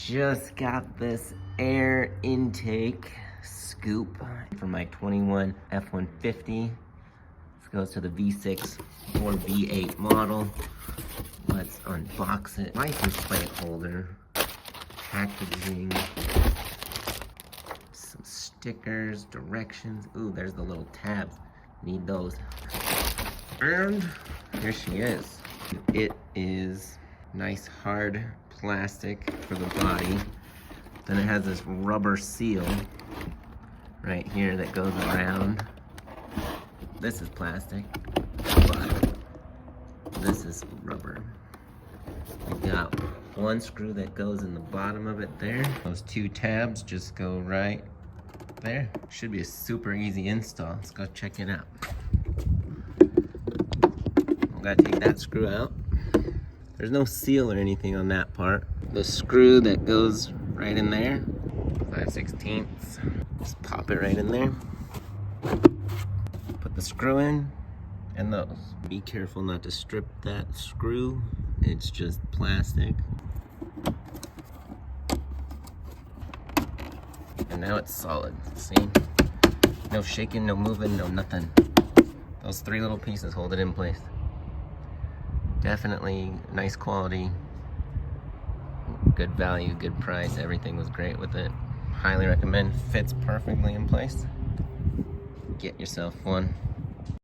Just got this air intake scoop for my 21 F-150. This goes to the V6 or V8 model. Let's unbox it. License plate holder, packaging, some stickers, directions. Ooh, there's the little tabs. Need those. And here she is. It is nice hard plastic for the body. Then it has this rubber seal right here that goes around. This is plastic, but this is rubber. We got one screw that goes in the bottom of it there. Those two tabs just go right there. Should be a super easy install. Let's go check it out. I'm gonna take that screw out. There's no seal or anything on that part. The screw that goes right in there, 5/16. Just pop it right in there. Put the screw in and those. Be careful not to strip that screw. It's just plastic. And now it's solid, see? No shaking, no moving, no nothing. Those three little pieces hold it in place. Definitely nice quality, good value, good price. Everything was great with it. Highly recommend. Fits perfectly in place. Get yourself one.